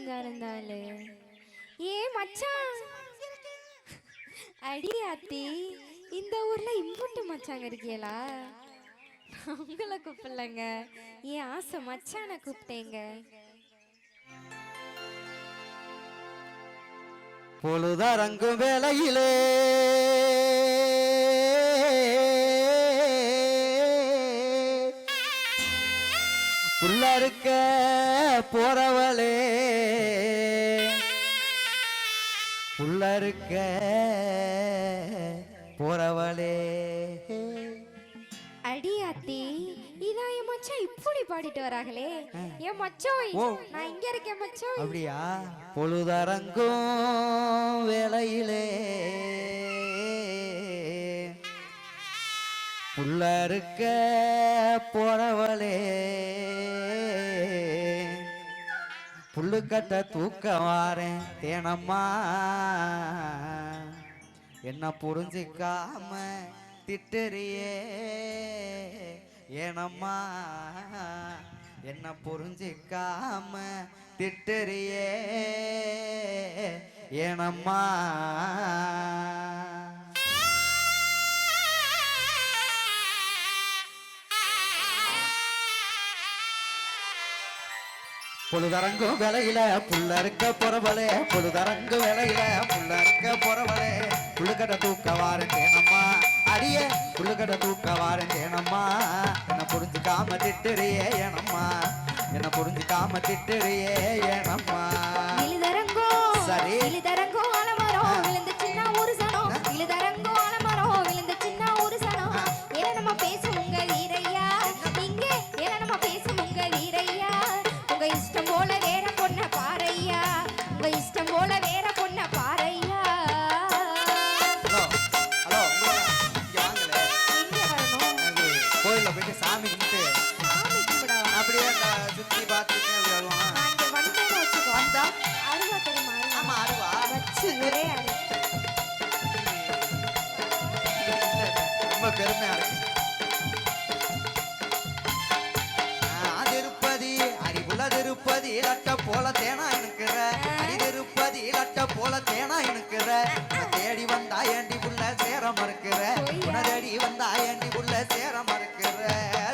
அழகா இருந்தாலும் ஏ மச்சான் அடி அத்தி இந்த ஊர்ல இம்புட்டு மச்சாங்க இருக்கீங்களா? உங்களை கூப்பிடலங்க, என் ஆசை மச்சான கூப்பிட்டேங்க. பொழுதரங்கும் வேளையிலே புள்ளருக்க போறவளே புள்ளருக்க போறவளே. அடி அத்தி இதான் என் மச்சான் இப்படி பாடிட்டு வராங்களே. என் மச்சான் நான் இங்க இருக்கேன் மச்சான். அப்படியா? பொழுதரங்கும் வேளையிலே புள்ளருக்க போறவளே புல்லுக்கட்ட தூக்க வாரேன் தேனம்மா என்ன புரிஞ்சிக்காம திட்டுறியே ஏனம்மா என்ன புரிஞ்சிக்காம திட்டுறியே ஏனம்மா. பொழுதரங்கும் வேலையில புள்ளருக்க போறவளே பொழுதரங்கு வேலையில புள்ளருக்க போறவளே புள்ளுக்கட்ட தூக்க வாரேன் தேனம்மா அடிய புள்ளுக்கட்ட தூக்க வாரேன் தேனம்மா என்ன புரிஞ்சுக்காம திட்டுறியே ஏனம்மா என்ன புரிஞ்சுக்காம திட்டுறியே ஏனம்மா. சரி இழுதரங்கோ ஆலமரம் விழுந்து சின்ன ஒரு சனம் இழுதரங்கோ ஆலமரம் விழுந்து சின்ன ஒரு சனம் ஏன நம்ம பேசும் உங்க வீரையா இங்கே ஏன நம்ம பேசும் உங்க வீரையா உங்க இஷ்டம் போல வேற பொண்ண பாறையா உங்க இஷ்டம் போல வேற பொண்ண பாறையா. ஹலோ ஹலோ இங்க வரணும் கோயில்ல போயிட்டு சாமி கும்பிட்டு சாமி கும்பிடவா? அப்படியே சுத்தி பார்த்துட்டு வருவோம். நான் இங்க வந்தேன்னு வச்சுக்கோ. வந்தா அருவா தெரியுமா? ஆமா அருவா வச்சு ஒரே அரு ரொம்ப பெருமையா இருக்கு. திருப்பதி அறிவுள்ள திருப்பதி லட்ட போல தேனா எனக்குற அடி திருப்பதி லட்ட போல தேனா எனக்குற தேடி வந்தா ஏண்டி புள்ள சேர மறுக்கிற உன தேடி வந்தா ஏண்டி புள்ள சேர மறுக்கிற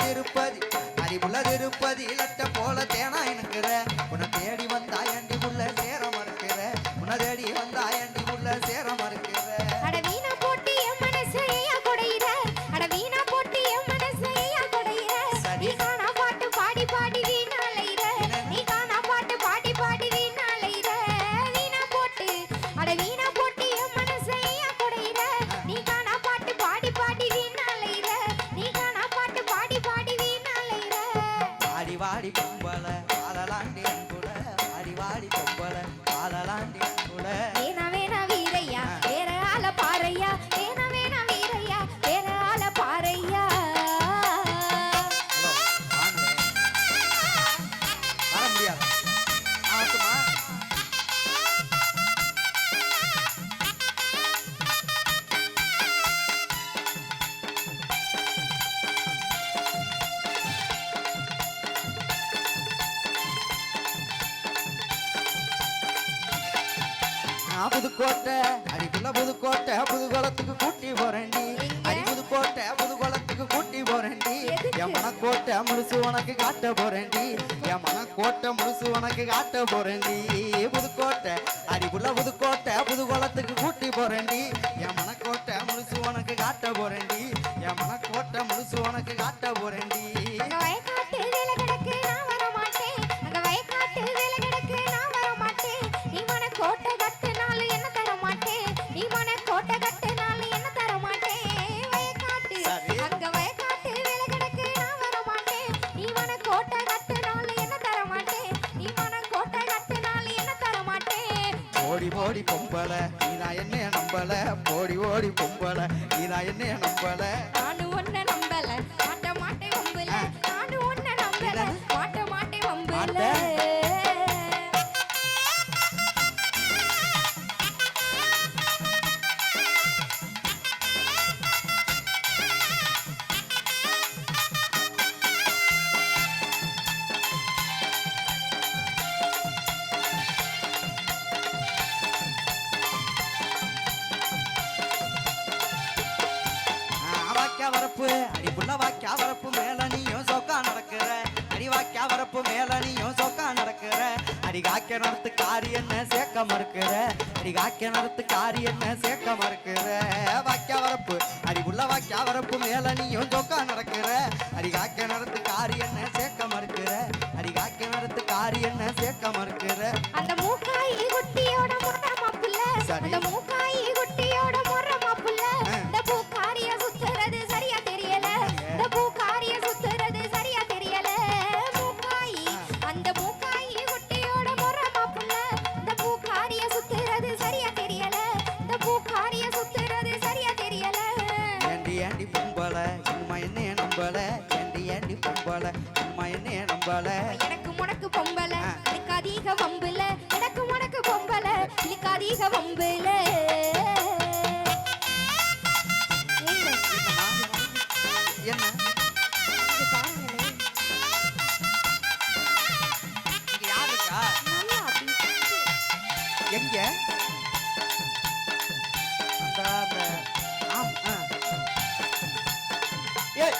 திருப்பதி அறிவுள்ள திருப்பதி லட்ட போல தேனா எனக்குற உன தேடி வந்தா ஏண்டி புள்ள சேர மறுக்கிற உன தேடி வந்தா ஏண்டி புள்ள சேர மறுக்கிற. அட வீணா போட்டு என் மனசையா கொடையிற அட வீணா போட்டு என் மனசையா கொடையிற நீ காணா பாட்டு பாடி பாடி வீணாலையிற நீ காணா பாட்டு பாடி பாடி வீணாலையிற வீணா போட்டு அட வீணா போட்டு என் மனசையா கொடையிற நீ காணா பாட்டு பாடி பாடி வீணாலையிற நீ காணா பாட்டு பாடி பாடி வீணாலையிற. ஆடி வாடி பொம்பள ஆளலாண்டி அன்புல ஆடி வாடி பொம்பள ஆளலாண்டி அன்புல வேணா வேணா வீரையா வேற ஆள பாறையா வேணா வேணா வீரையா வேற ஆள பாறையா. வர முடியாது ஆட்டுமா புதுக்கோட்டை அடிக்குள்ள புதுக்கோட்டை புதுகுளத்துக்கு கூட்டி போறேன்டி அடி புதுக்கோட்டை புதுகுளத்துக்கு கூட்டி போறேன்டி என் மனக்கோட்டை முழுசு உனக்கு காட்ட போறேன்டி என் மனக்கோட்டை முழுசு உனக்கு காட்ட போறேன்டி புதுக்கோட்டை அடிக்குள்ள புதுக்கோட்டை புதுகுளத்துக்கு கூட்டி போறேன்டி என் மனக்கோட்டை முழுசு உனக்கு காட்ட போறேன்டி என் மனக்கோட்டை முழுசு உனக்கு காட்ட போறேன்டி. வயக்காட்டு வேலை கிடக்கு நான் வர மாட்டேன் அங்க வயக்காட்டு வேலை கிடக்கு நான் வர மாட்டேன் நீ மன கோட்டை கட்டுனாலும் என்ன தர மாட்டேன் நீ மன கோட்டை கட்டுனாலும் என்ன தர மாட்டேன் வயக்காட்டு அங்க வயக்காட்டு வேலை கிடக்கு நான் வர மாட்டேன் நீ மன கோட்டை கட்டுனாலும் என்ன தர மாட்டேன் நீ மன கோட்டை கட்டுனாலும் என்ன தர மாட்டேன். ஓடி ஓடி பொம்பள நீதான் என்னைய நம்பல ஓடி ஓடி பொம்பள நீதான் என்னைய நம்பல நானும் ஒன்ன நம்பல மாட்ட மாட்டேன் வம்புல நானும் ஒன்ன நம்பல மாட்ட மாட்டேன் வம்புல. காக்க நடத்து காரி என்ன சேர்க்க மறுக்கிற அடி காக்க நடத்து காரி என்ன சேர்க்க மறுக்கிற வாக்கியா வரப்பு அடி உள்ள வாக்கியா வரப்பு மேல நீயும் ஜோக்கா நடக்கிற அடி காக்க நடத்து காரி என்ன சேர்க்க மறுக்கிற அடி காக்க நடத்து காரி என்ன சேர்க்க மறுக்கிற அந்த மூக்காய் குட்டியோட முறை மாப்புள்ள அந்த மூக்காய் குட்டியோட முறை மாப்புள்ள இந்த பூக்காரிய சுத்துறது சரியா தெரியல இந்த பூக்காரிய சுத்துறது சரியா தெரியல மூக்காய் அந்த மூக்காய் குட்டியோட முறை மாப்புள்ள இந்த பூக்காரிய சுத்துறது சரியா தெரியல இந்த பூக்காரிய சுத்துறது சரியா தெரியல ஏண்டி ஏண்டி பொம்பள இம்மா என்ன நம்பல ஏண்டி ஏண்டி பொம்பள இம்மா என்ன நம்பல எனக்கு முனக்கு பொம்பல எனக்கு அதிக வம்புல எனக்கு முனக்கு பொம்பல எனக்கு அதிக வம்புல என்ன இது பாருங்களே இங்க யாரு இருக்கா நல்லா அப்படி எங்க அந்த அந்த ஆம் ஏய்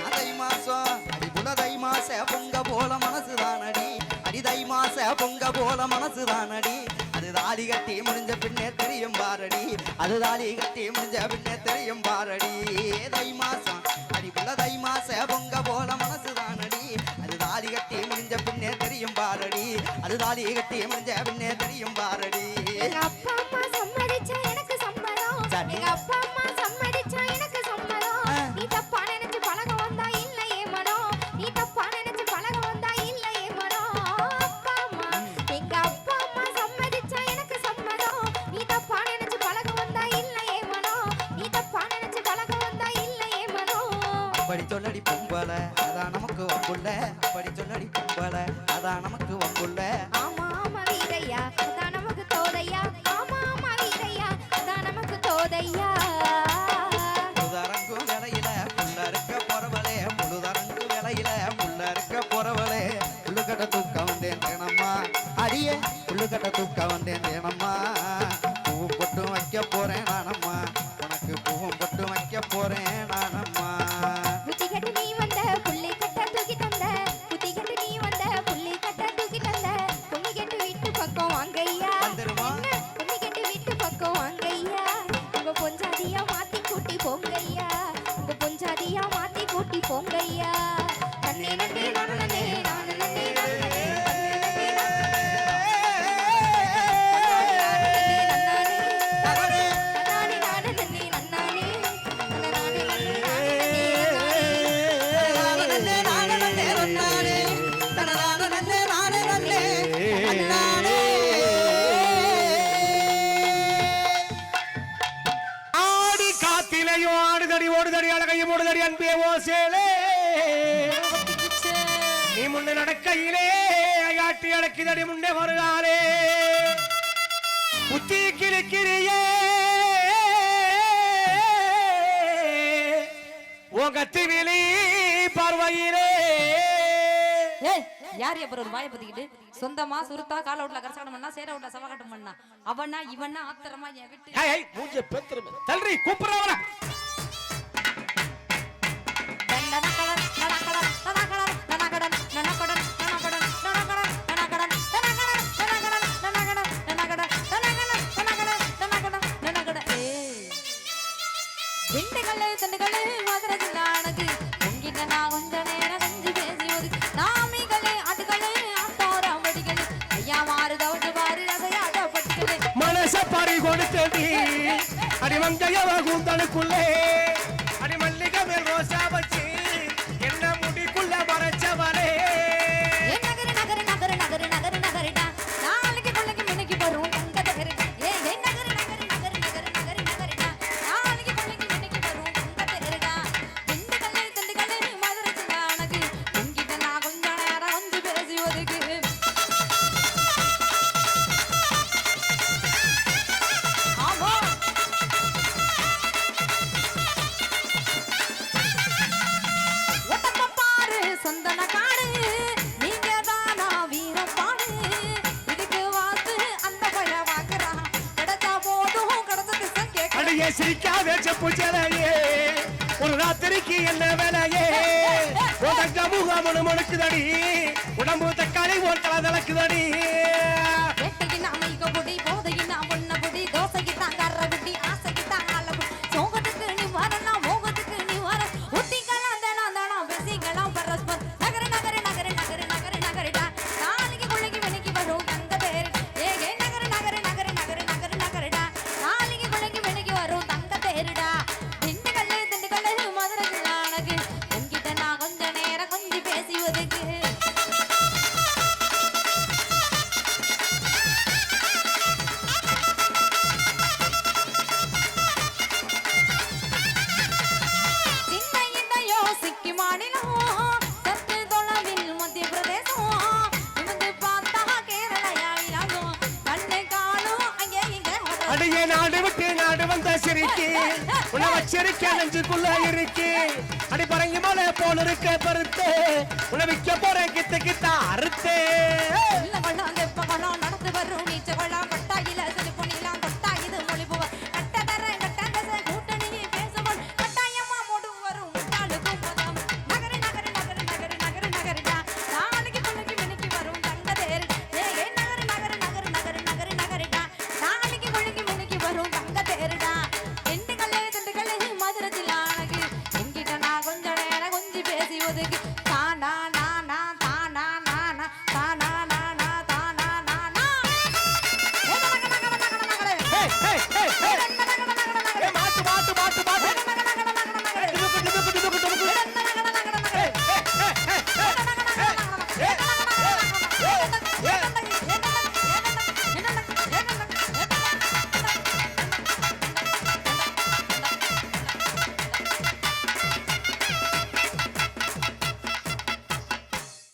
தை மாசம் அடி புலதை மாச பொங்க போல மனசுதானடி அடி தை மாச பொங்க போல மனசுதானடி அது தாலி கட்டி முடிஞ்ச பின்னே தெரியும் பாரடி அது தாலி கட்டி முடிஞ்ச பின்னே தெரியும் பாரடி தை மாசம் அடி புலதை மாச பொங்க போல மனசுதானடி அது தாலி கட்டி முடிஞ்ச பின்னே தெரியும் பாரடி அது தாலி கட்டி முடிஞ்ச பின்னே தெரியும் பாரடி எங்க அப்பா அம்மா சம்மதிச்சா எனக்கு சம்மதம் எங்க அப்பா அம்மா சம்மதிச்சா எனக்கு சம்மதம் நீ தப்பா நினைச்சு பழக வந்தா இல்ல ஏமனம் நீ தப்பா நினைச்சு பழக வந்தா இல்ல ஏமனம் அப்பா அம்மா எங்க அப்பா அம்மா சம்மதிச்சா எனக்கு சம்மதம் நீ தப்பா நினைச்சு பழக வந்தா இல்ல ஏமனம் நீ தப்பா நினைச்சு பழக வந்தா இல்ல ஏமனம் அப்படி சொல்லடி பொம்பள அதான் நமக்கு வம்புள்ள அப்படி சொல்லடி பொம்பள அதான் நமக்கு வம்புள்ள ஆமா ஆமா வீரையா அதான் நமக்கு தோதையா ஆமா ஆமா வீரையா அதான் நமக்கு தோதையா முழுதரங்கு விலையில முள்ள இருக்க பொறவளே முழுதரங்கு விலையில முள்ள இருக்க பொறவளே புள்ளுக்கட்ட தூக்க வந்தேன் தேனம்மா அடியே புள்ளுக்கட்ட தூக்க வந்தேன் தேனம்மா பூவும் பொட்டும் வைக்க போறேன் நானம்மா உனக்கு பூவும் பொட்டும் வைக்க போறேன் நானம்மா புத்தி கட்டு நீ வந்த புள்ளி கட்ட தூக்கி தந்த புத்தி கட்டு நீ வந்த புள்ளி கட்ட தூக்கி தந்த பொண்ணு கட்டு வீட்டு பக்கம் வாங்கய்யா வந்துருமா? பொண்ணு கட்டு வீட்டு பக்கம் வாங்கய்யா உங்க பொஞ்சாதியா மாத்தி கூட்டி போங்கய்யா உங்க பொஞ்சாதியா மாத்தி கூட்டி போங்கய்யா நன்னே நன்னே நானே நன்னே நானே நன்னே நானே ஓடுதடி அழகையும் ஓடுதடி அன்பே ஓசேலே நீ முன்னே நடக்கையிலே ஐயாட்டி அடக்கிதடி முன்னே வருகாலே புத்தி கிளிக்கிறியே உங்கத்தி விழி பார்வையிலே யார் எப்ப ஒரு வாயை பத்திக்கிட்டு சொந்தமா சுருத்தா கால விட்ல கரசாட்டம் பண்ணா சேர விட்ல சவகாட்டம் பண்ணா அவனா இவனா ஆத்திரமா என் விட்டு மூஞ்ச பெத்துருமே தல்றி கூப்பிடுறவன மனச பறி கொடுத்தடி அடிமங்கையவ கூந்தலுக்குள்ளே அடி மல்லிகை மேல் ரோசா வச்சு என்ன முடிக்குள்ள மறைச்சவனே நகரு நகரு நகரு நகரு நகரு நகருடா நாளைக்கு கொள்ளைக்கு மின்னைக்கு வரும் உங்க தகரு ஏ நகரு நகரு நகரு நகரு நகரு நகருடா நாளைக்கு கொள்ளைக்கு மின்னைக்கு வரும் உங்க தகருடா திண்டுக்கல்லை மதுரை சின்னானக்கு உங்கிட்ட நான் கொஞ்ச நேரம் வந்து பேசி ஒதுக்கு ஆமா ஒட்டப்ப பாரு சொந்தன காடு நீங்க தானா வீரப்பாடு இதுக்கு வாத்து அந்த பைய வாக்குறான் கிடைச்சா போதும் கிடைச்ச திசை கேட்க அடியே சிரிக்காத செப்பு செலையே ஒரு ராத்திரிக்கு என்ன வேலையே உன் தங்க முகாமனு மனுக்குதடி உடம்பு தக்காளி ஓன் தலை தளக்குதடி வேட்டைக்கு நாம இக புடி போதைக்கு நான் பொண்ண புடி தோசைக்கு தான் கர்ற புடி ஆசைக்கு தான் ஆள புடி சோகத்துக்கு நீ வரலாம் மோகத்துக்கு நீ வர ஒத்திக்கலாம் தானா பேசிக்கலாம் பரஸ்பர் நகர நகர நகர நகர நகர நகரடா நாளைக்கு கொள்ளைக்கு வெனைக்கு வரும் தங்க தேர் ஏ நகர நகர நகர நகர நகர நகரடா நாளைக்கு கொள்ளைக்கு வெனைக்கு வரும் தங்க தேருடா திண்டுக்கல்லு மதுரைக்கு அழகு உன்கிட்ட நான் கொஞ்ச நேரம் கொஞ்சம் பேசி ஒதுக்கு சின்ன இந்த யோசிக்கு மாநிலம் சத்து தொலைவில் மத்திய பிரதேசம் நிமிந்து பார்த்தா கேரளையாவிலாகும் கண்ணு காலும் அங்கே இங்க அடியே நாடு விட்டு நாடு வந்த சிரிக்கி உன்னை வச்சிருக்க நெஞ்சுக்குள்ள இருக்கு அடி பறங்கி மலை போல இருக்க பருத்து உன்னை விற்க போற கித்த கித்த அறுத்தே